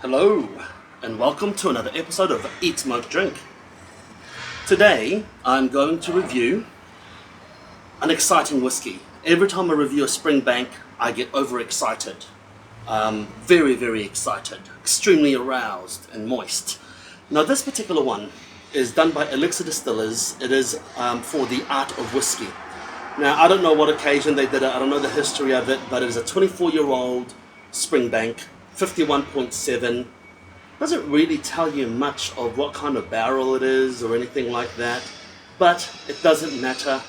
Hello, and welcome to another episode of Eat, Smoke, Drink. Today, I'm going to review an exciting whiskey. Every time I review a Springbank, I get overexcited. Very, very excited, extremely aroused and moist. Now, this particular one is done by Elixir distillers. It is for the art of whiskey. Now, I don't know what occasion they did it, I don't know the history of it, but it is a 24-year-old Springbank, 51.7. Doesn't really tell you much of what kind of barrel it is or anything like that, but it doesn't matter.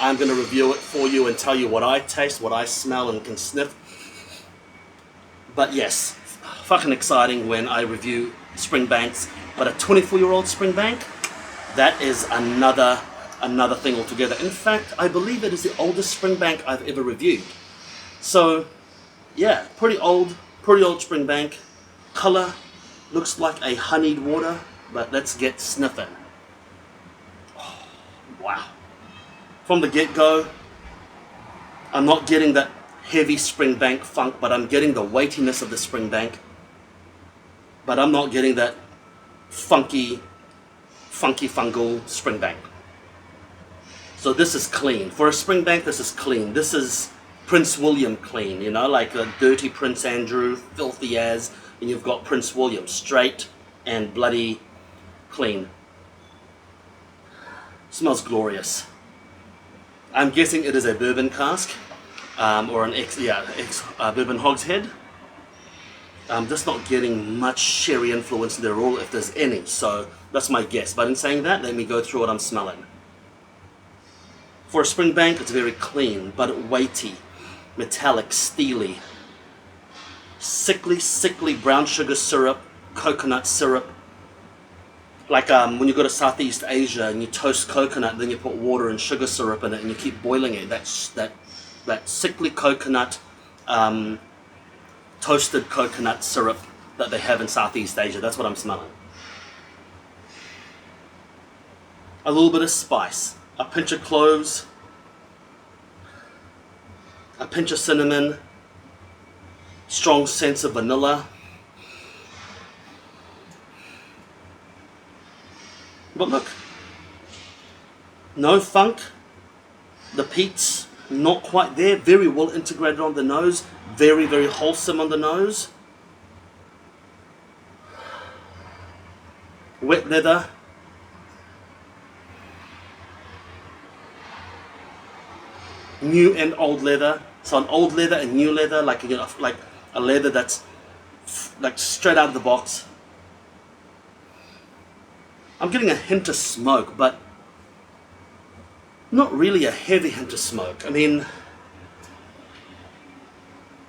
I'm going to review it for you and tell you what I taste, what I smell and can sniff. But yes, fucking exciting when I review Springbanks, but a 24-year-old Springbank, that is another thing altogether. In fact, I believe it is the oldest Springbank I've ever reviewed. So yeah, pretty old Springbank. Color looks like a honeyed water, but let's get sniffing. Oh, wow. From the get-go, I'm not getting that heavy Springbank funk, but I'm getting the weightiness of the Springbank. But I'm not getting that funky fungal Springbank. So this is clean. For a Springbank, this is clean. This is Prince William clean, you know, like a dirty Prince Andrew, filthy as, and you've got Prince William, straight and bloody clean. Smells glorious. I'm guessing it is a bourbon cask, or an bourbon hogshead. I'm just not getting much sherry influence there, all if there's any, so that's my guess. But in saying that, let me go through what I'm smelling. For a Springbank, it's very clean, but weighty, metallic, steely, sickly brown sugar syrup, coconut syrup. Like when you go to Southeast Asia and you toast coconut, then you put water and sugar syrup in it and you keep boiling it. That sickly coconut, toasted coconut syrup that they have in Southeast Asia. That's what I'm smelling. A little bit of spice, a pinch of cloves, a pinch of cinnamon, strong sense of vanilla. But look, no funk, the peat's not quite there, very well integrated on the nose, very, very wholesome on the nose. Wet leather. New and old leather. So an old leather and new leather, like a leather that's like straight out of the box. I'm getting a hint of smoke, but not really a heavy hint of smoke. I mean,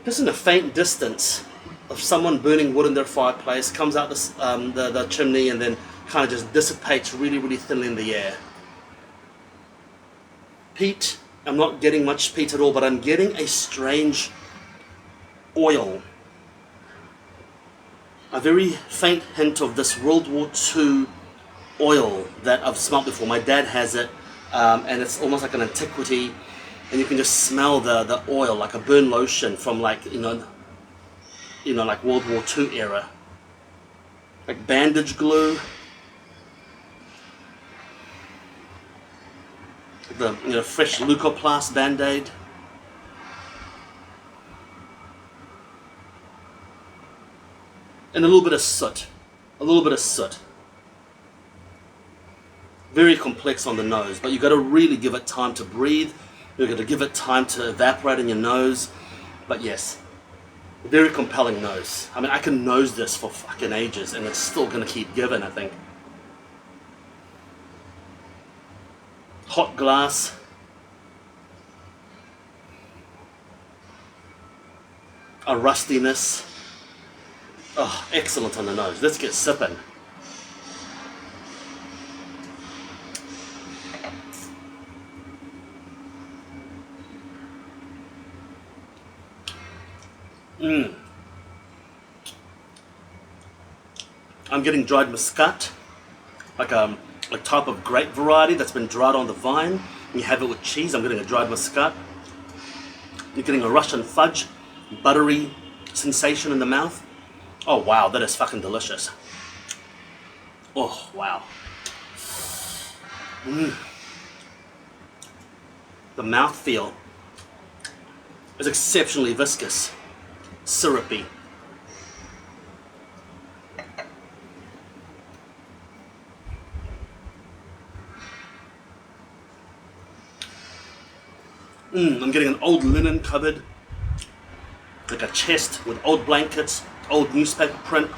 just in a faint distance of someone burning wood in their fireplace, comes out the chimney and then kind of just dissipates really, really thinly in the air. Peat. I'm not getting much peat at all, but I'm getting a strange oil. A very faint hint of this World War II oil that I've smelled before. My dad has it, and it's almost like an antiquity, and you can just smell the oil, like a burn lotion from like like World War II era. Like bandage glue. The fresh Leukoplast Band-Aid. And a little bit of soot. Very complex on the nose, but you've got to really give it time to breathe. You've got to give it time to evaporate in your nose. But yes, very compelling nose. I mean, I can nose this for fucking ages and it's still going to keep giving, I think. Hot glass. A rustiness. Oh, excellent on the nose. Let's get sipping. I'm getting dried muscat, like a type of grape variety that's been dried on the vine. You have it with cheese. I'm getting a dried muscat. You're getting a Russian fudge, buttery sensation in the mouth. Oh wow, that is fucking delicious. Oh wow. The mouthfeel is exceptionally viscous, syrupy. I'm getting an old linen cupboard, like a chest with old blankets, old newspaper print,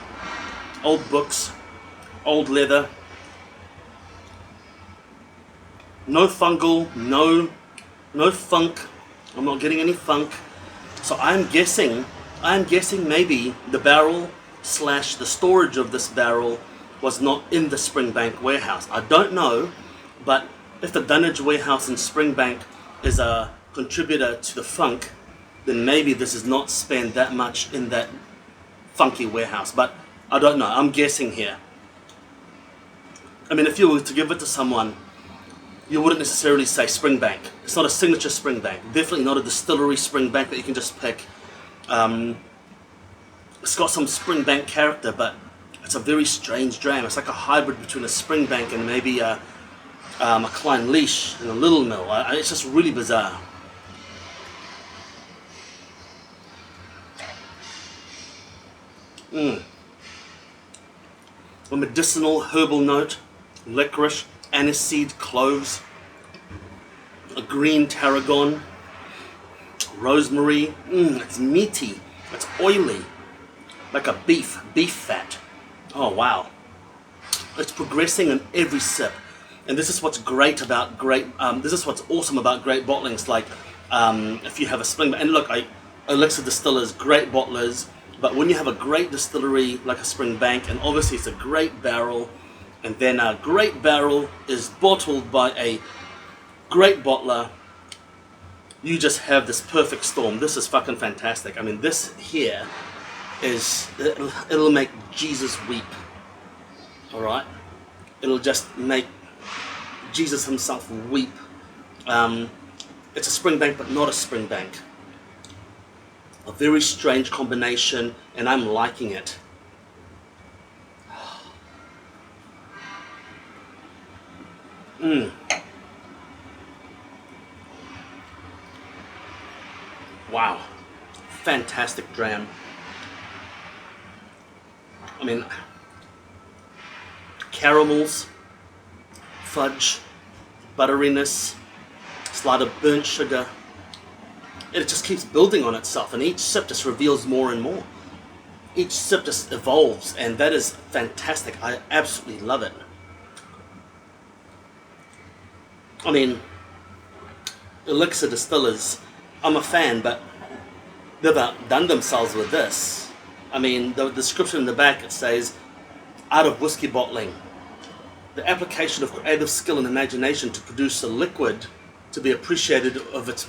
old books, old leather. No fungal, no funk. I'm not getting any funk. So I'm guessing maybe the barrel slash the storage of this barrel was not in the Springbank warehouse. I don't know, but if the dunnage warehouse in Springbank is a contributor to the funk, then maybe this is not spent that much in that funky warehouse. But I don't know. I'm guessing here. I mean, if you were to give it to someone, you wouldn't necessarily say Springbank. It's not a signature Springbank. Definitely not a distillery Springbank that you can just pick. It's got some Springbank character, but it's a very strange dram. It's like a hybrid between a Springbank and maybe a Klein Leash and a Little Mill. It's just really bizarre. A medicinal herbal note, licorice, aniseed, cloves, a green tarragon, rosemary. It's meaty, it's oily, like a beef fat. Oh wow. It's progressing in every sip. And this is what's great about this is what's awesome about great bottlings. Like if you have a Springbank, and look, Elixir distillers, great bottlers, but when you have a great distillery like a Springbank, and obviously it's a great barrel, and then a great barrel is bottled by a great bottler, you just have this perfect storm. This is fucking fantastic. I mean, this here it'll make Jesus weep. Alright? It'll just make Jesus himself weep. It's a Springbank, but not a Springbank. A very strange combination, and I'm liking it. Wow. Fantastic dram. I mean, caramels, fudge, butteriness, slight of burnt sugar. It just keeps building on itself, and each sip just reveals more and more. Each sip just evolves, and that is fantastic. I absolutely love it. I mean, Elixir distillers, I'm a fan, but they've outdone themselves with this. I mean, the description in the back, it says, art of whiskey bottling. The application of creative skill and imagination to produce a liquid to be appreciated for its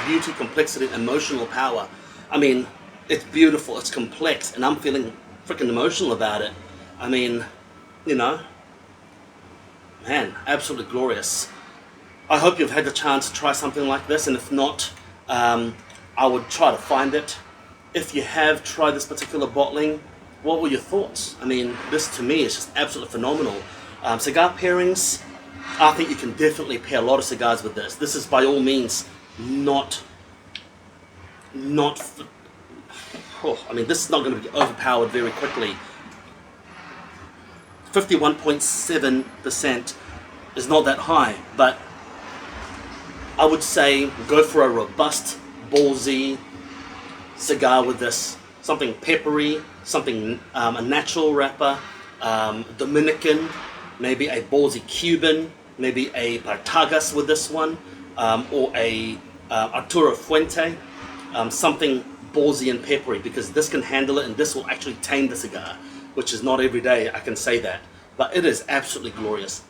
beauty, complexity, and emotional power. I mean, it's beautiful, it's complex, and I'm feeling freaking emotional about it. I mean, you know, man, absolutely glorious. I hope you've had the chance to try something like this, and if not, I would try to find it. If you have tried this particular bottling, what were your thoughts? I mean, this to me is just absolutely phenomenal. Cigar pairings, I think you can definitely pair a lot of cigars with this. This is by all means not I mean, this is not going to be overpowered very quickly. 51.7% is not that high, but I would say go for a robust, ballsy cigar with this. Something peppery, something a natural wrapper, Dominican, maybe a ballsy Cuban, maybe a Partagas with this one, or a Arturo Fuente, something ballsy and peppery, because this can handle it, and this will actually tame the cigar, which is not every day, I can say that, but it is absolutely glorious.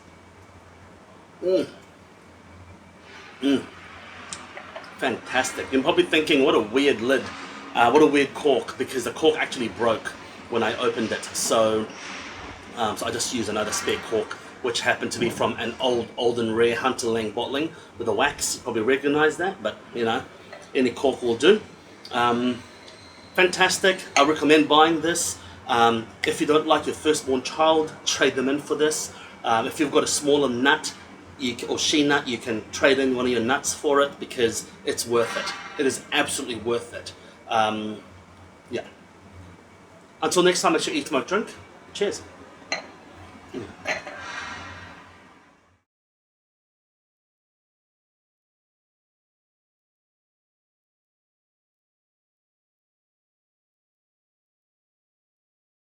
Fantastic. You're probably thinking, what a weird lid, what a weird cork, because the cork actually broke when I opened it, so I just used another spare cork, which happened to be from an old and rare Hunter Lang bottling with a wax. You probably recognize that, but you know, any cork will do. Fantastic. I recommend buying this. If you don't like your firstborn child, trade them in for this. If you've got a smaller nut or she nut, you can trade in one of your nuts for it because it's worth it. It is absolutely worth it. Yeah. Until next time, make sure you eat, smoke, drink. Cheers.